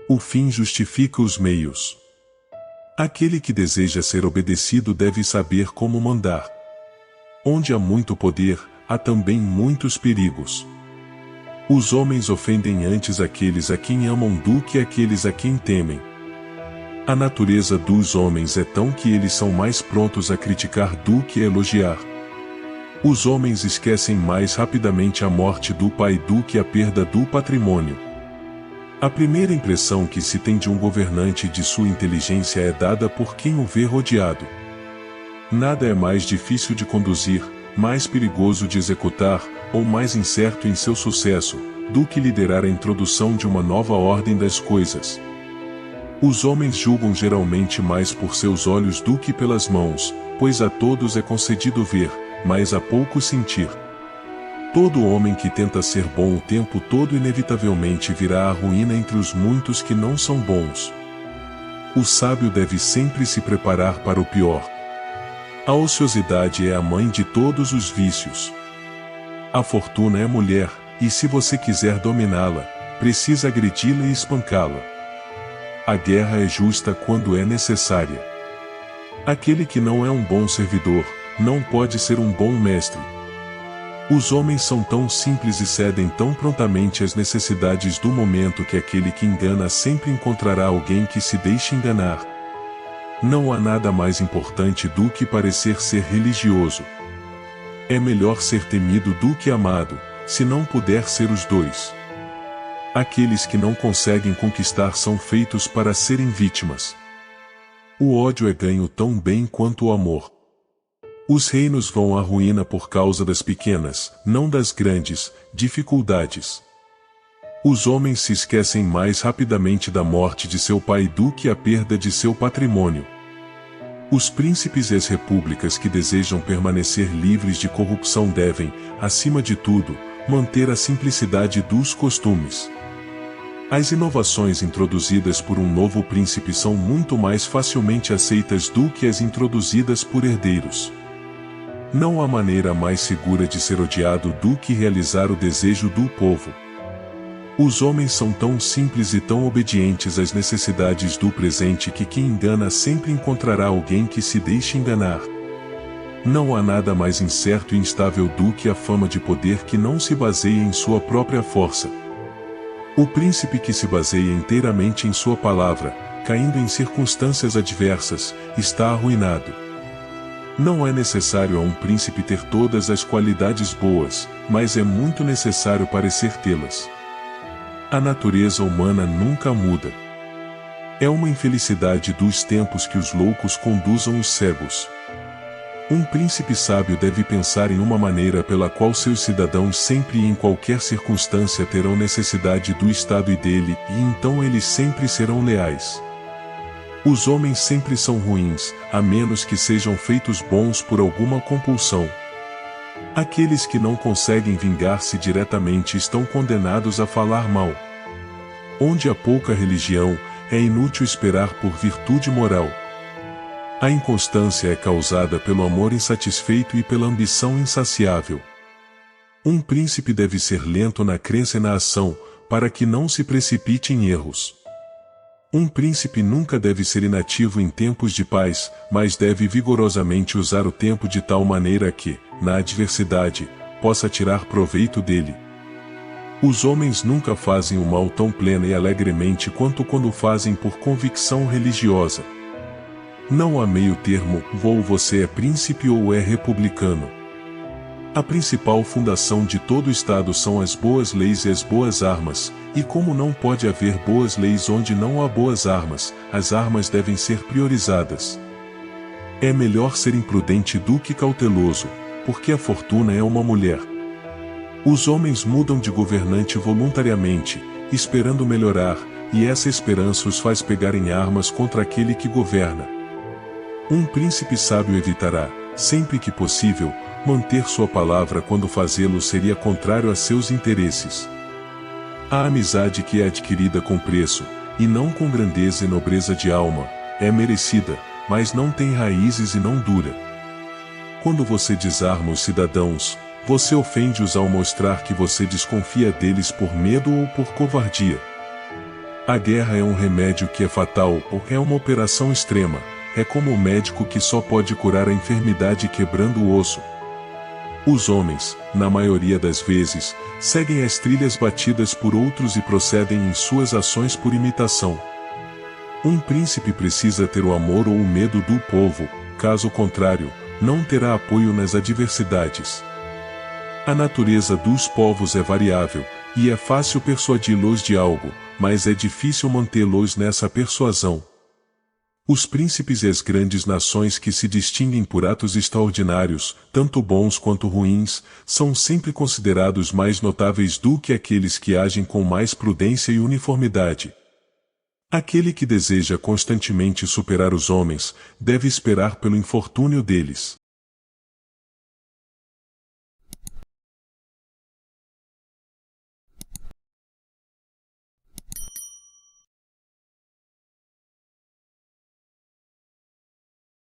O fim justifica os meios. Aquele que deseja ser obedecido deve saber como mandar. Onde há muito poder, há também muitos perigos. Os homens ofendem antes aqueles a quem amam do que aqueles a quem temem. A natureza dos homens é tão que eles são mais prontos a criticar do que a elogiar. Os homens esquecem mais rapidamente a morte do pai do que a perda do patrimônio. A primeira impressão que se tem de um governante e de sua inteligência é dada por quem o vê rodeado. Nada é mais difícil de conduzir, mais perigoso de executar, ou mais incerto em seu sucesso, do que liderar a introdução de uma nova ordem das coisas. Os homens julgam geralmente mais por seus olhos do que pelas mãos, pois a todos é concedido ver, mas a poucos sentir. Todo homem que tenta ser bom o tempo todo inevitavelmente virá à ruína entre os muitos que não são bons. O sábio deve sempre se preparar para o pior. A ociosidade é a mãe de todos os vícios. A fortuna é mulher, e se você quiser dominá-la, precisa agredi-la e espancá-la. A guerra é justa quando é necessária. Aquele que não é um bom servidor, não pode ser um bom mestre. Os homens são tão simples e cedem tão prontamente às necessidades do momento que aquele que engana sempre encontrará alguém que se deixe enganar. Não há nada mais importante do que parecer ser religioso. É melhor ser temido do que amado, se não puder ser os dois. Aqueles que não conseguem conquistar são feitos para serem vítimas. O ódio é ganho tão bem quanto o amor. Os reinos vão à ruína por causa das pequenas, não das grandes, dificuldades. Os homens se esquecem mais rapidamente da morte de seu pai do que a perda de seu patrimônio. Os príncipes e as repúblicas que desejam permanecer livres de corrupção devem, acima de tudo, manter a simplicidade dos costumes. As inovações introduzidas por um novo príncipe são muito mais facilmente aceitas do que as introduzidas por herdeiros. Não há maneira mais segura de ser odiado do que realizar o desejo do povo. Os homens são tão simples e tão obedientes às necessidades do presente que quem engana sempre encontrará alguém que se deixe enganar. Não há nada mais incerto e instável do que a fama de poder que não se baseia em sua própria força. O príncipe que se baseia inteiramente em sua palavra, caindo em circunstâncias adversas, está arruinado. Não é necessário a um príncipe ter todas as qualidades boas, mas é muito necessário parecer tê-las. A natureza humana nunca muda. É uma infelicidade dos tempos que os loucos conduzam os cegos. Um príncipe sábio deve pensar em uma maneira pela qual seus cidadãos sempre e em qualquer circunstância terão necessidade do Estado e dele, e então eles sempre serão leais. Os homens sempre são ruins, a menos que sejam feitos bons por alguma compulsão. Aqueles que não conseguem vingar-se diretamente estão condenados a falar mal. Onde há pouca religião, é inútil esperar por virtude moral. A inconstância é causada pelo amor insatisfeito e pela ambição insaciável. Um príncipe deve ser lento na crença e na ação, para que não se precipite em erros. Um príncipe nunca deve ser inativo em tempos de paz, mas deve vigorosamente usar o tempo de tal maneira que, na adversidade, possa tirar proveito dele. Os homens nunca fazem o mal tão plena e alegremente quanto quando o fazem por convicção religiosa. Não há meio termo, ou você é príncipe ou é republicano. A principal fundação de todo Estado são as boas leis e as boas armas, e como não pode haver boas leis onde não há boas armas, as armas devem ser priorizadas. É melhor ser imprudente do que cauteloso, porque a fortuna é uma mulher. Os homens mudam de governante voluntariamente, esperando melhorar, e essa esperança os faz pegar em armas contra aquele que governa. Um príncipe sábio evitará, sempre que possível, manter sua palavra quando fazê-lo seria contrário a seus interesses. A amizade que é adquirida com preço, e não com grandeza e nobreza de alma, é merecida, mas não tem raízes e não dura. Quando você desarma os cidadãos, você ofende-os ao mostrar que você desconfia deles por medo ou por covardia. A guerra é um remédio que é fatal ou é uma operação extrema. É como o médico que só pode curar a enfermidade quebrando o osso. Os homens, na maioria das vezes, seguem as trilhas batidas por outros e procedem em suas ações por imitação. Um príncipe precisa ter o amor ou o medo do povo, caso contrário, não terá apoio nas adversidades. A natureza dos povos é variável, e é fácil persuadi-los de algo, mas é difícil mantê-los nessa persuasão. Os príncipes e as grandes nações que se distinguem por atos extraordinários, tanto bons quanto ruins, são sempre considerados mais notáveis do que aqueles que agem com mais prudência e uniformidade. Aquele que deseja constantemente superar os homens, deve esperar pelo infortúnio deles.